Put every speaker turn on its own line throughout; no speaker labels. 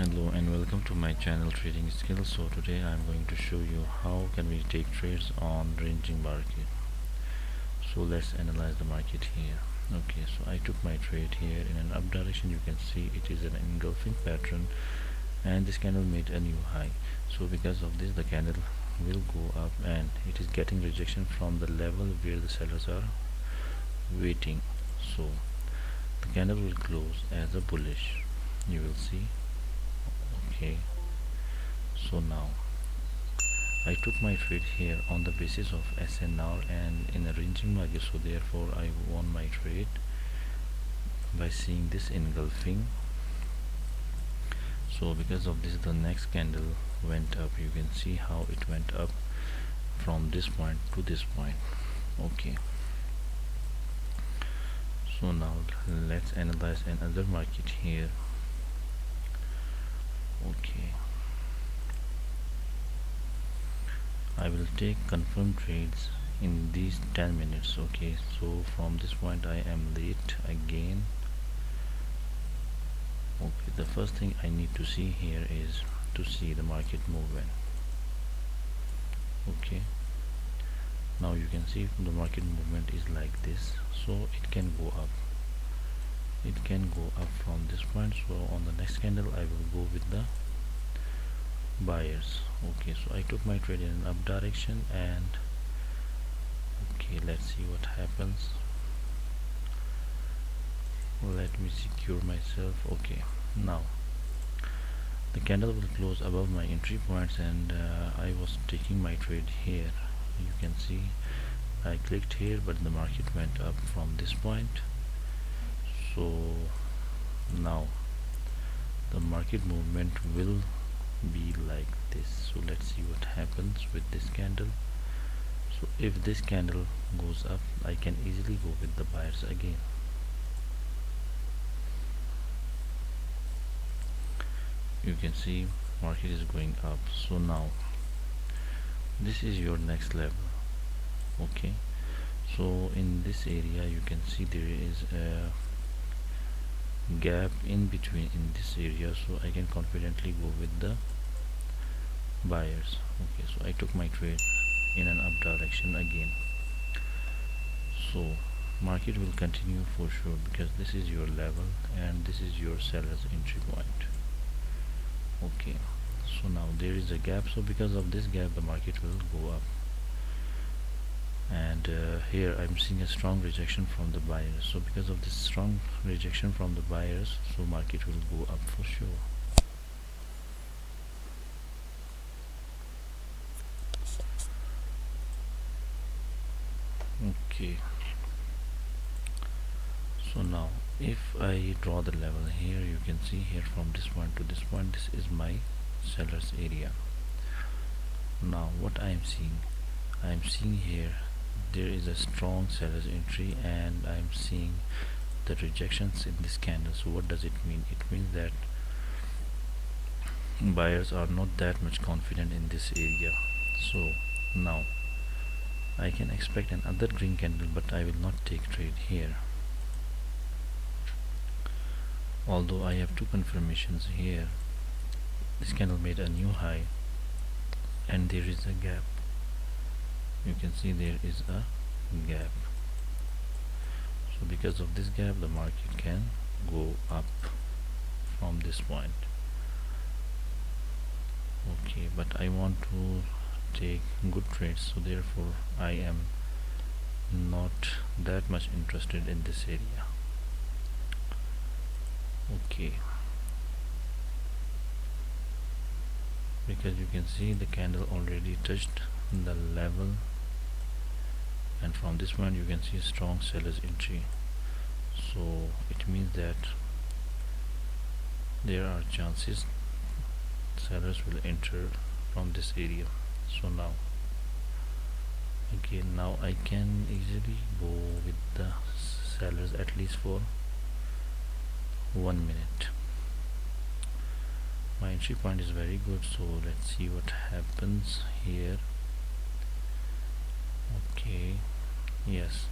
Hello and welcome to my channel Trading Skills. So today I'm going to show you how can we take trades on ranging market. So let's analyze the market here. Okay, so I took my trade here in an up direction. You can see it is an engulfing pattern and this candle made a new high. So because of this the candle will go up and it is getting rejection from the level where the sellers are waiting. So the candle will close as a bullish, you will see. Okay, so now I took my trade here on the basis of SNR and in a ranging market, so therefore I won my trade by seeing this engulfing. So because of this the next candle went up. You can see how it went up from this point to this point. Okay, so now let's analyze another market here. Okay, I will take confirm trades in these 10 minutes. Okay, so from this point I am late again. Okay, the first thing I need to see here is to see the market movement. Okay, now you can see the market movement is like this, so it can go up. It can go up from this point. So on the next candle I will go with the buyers. Okay, so I took my trade in an up direction and okay, let's see what happens. Let me secure myself. Okay, now the candle will close above my entry points and I was taking my trade here. You can see I clicked here but the market went up from this point. So now the market movement will be like this. So let's see what happens with this candle. So if this candle goes up I can easily go with the buyers again. You can see market is going up. So now this is your next level. Okay, so in this area you can see there is a gap in between in this area, so I can confidently go with the buyers. Okay, so I took my trade in an up direction again. So market will continue for sure because this is your level and this is your seller's entry point. Okay, so now there is a gap, so because of this gap the market will go up. And here I'm seeing a strong rejection from the buyers. So because of this strong rejection from the buyers, so market will go up for sure. Okay, so now if I draw the level here, you can see here from this point to this point, this is my seller's area. Now what I am seeing here there is a strong seller's entry and I am seeing the rejections in this candle. So what does it mean? It means that buyers are not that much confident in this area. So now I can expect another green candle, but I will not take trade here. Although I have two confirmations here. This candle made a new high and there is a gap. You can see there is a gap. So because of this gap the market can go up from this point. Okay, but I want to take good trades, so therefore I am not that much interested in this area. Okay, because you can see the candle already touched the level and from this point you can see strong seller's entry. So it means that there are chances sellers will enter from this area. So now again, now I can easily go with the sellers at least for 1 minute. My entry point is very good, so let's see what happens here. Okay, yes,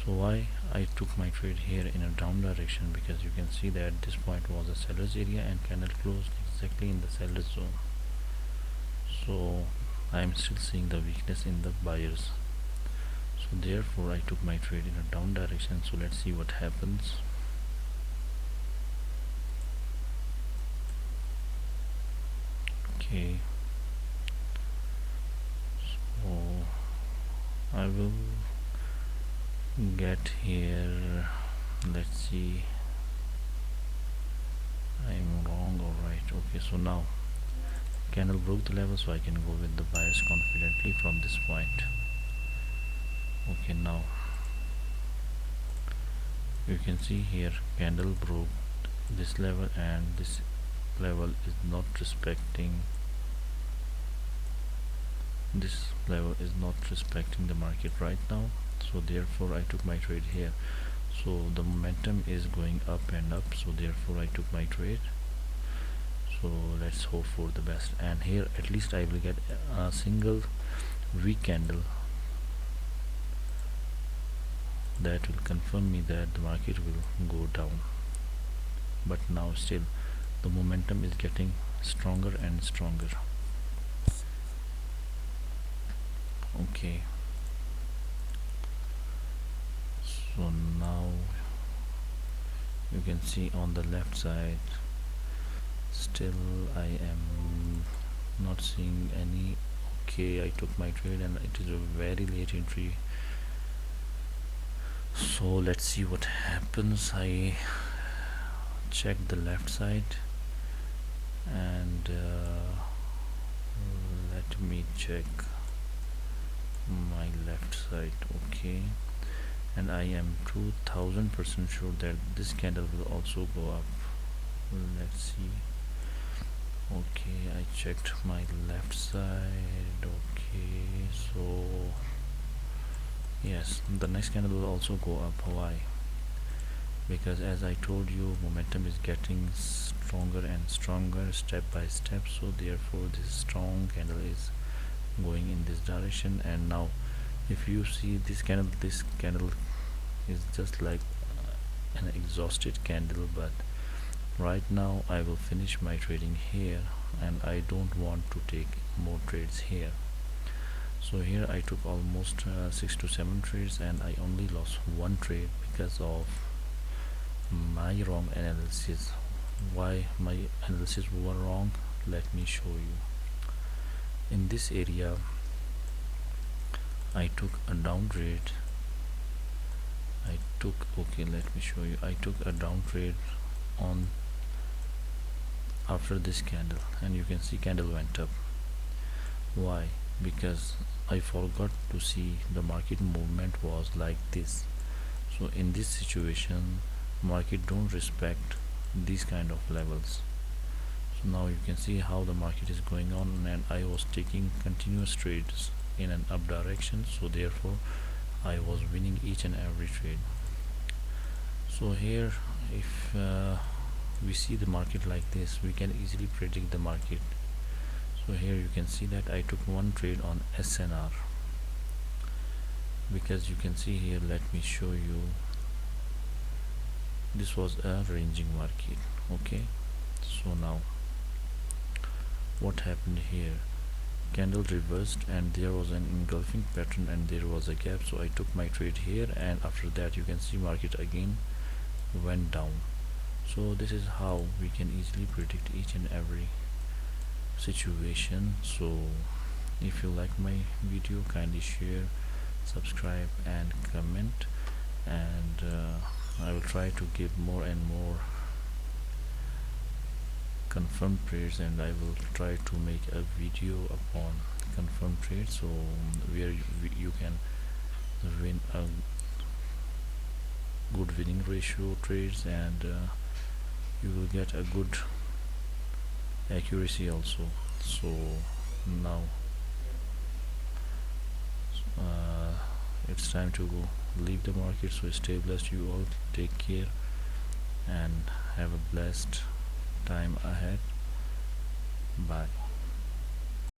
So why I took my trade here in a down direction, because you can see that this point was a seller's area and candle closed exactly in the seller's zone. So I am still seeing the weakness in the buyers, so therefore I took my trade in a down direction. So let's see what happens. Okay, so I will get here. Let's see, I'm wrong or right. Okay, so now candle broke the level, so I can go with the buyers confidently from this point. Okay, now you can see here candle broke this level, and this level is not respecting the market right now. So therefore I took my trade here. So the momentum is going up and up, so therefore I took my trade. So let's hope for the best, and here at least I will get a single weak candle that will confirm me that the market will go down. But now still the momentum is getting stronger and stronger. Okay, so now you can see on the left side still I am not seeing any. Okay, I took my trade and it is a very late entry, so let's see what happens. I check the left side, and let me check my left side. Okay, and I am 2000% sure that this candle will also go up. Let's see. Okay, I checked my left side. Okay, so yes, the next candle will also go up. Why? Because as I told you, momentum is getting stronger and stronger step by step, so therefore this strong candle is going in this direction. And now if you see this candle is just like an exhausted candle, but right now I will finish my trading here, and I don't want to take more trades here. So here I took almost 6 to 7 trades, and I only lost one trade because of my wrong analysis. Why my analysis were wrong? Let me show you. In this area I took a down trade. Okay, let me show you. I took a down trade on after this candle, and you can see candle went up. Why? Because I forgot to see the market movement was like this. So in this situation, market don't respect these kind of levels. So now you can see how the market is going on, and I was taking continuous trades in an up direction, so therefore I was winning each and every trade. So here if we see the market like this, we can easily predict the market. So here you can see that I took one trade on SNR, because you can see here, let me show you, this was a ranging market. Okay, so now what happened here? Candle reversed, and there was an engulfing pattern, and there was a gap, so I took my trade here, and after that you can see market again went down. So this is how we can easily predict each and every situation. So if you like my video, kindly share, subscribe and comment, and I will try to give more and more confirmed trades, and I will try to make a video upon confirmed trades, so where you can win a good winning ratio trades, and you will get a good accuracy also. So now it's time to go leave the market. So stay blessed, you all, take care, and have a blessed time ahead. Bye.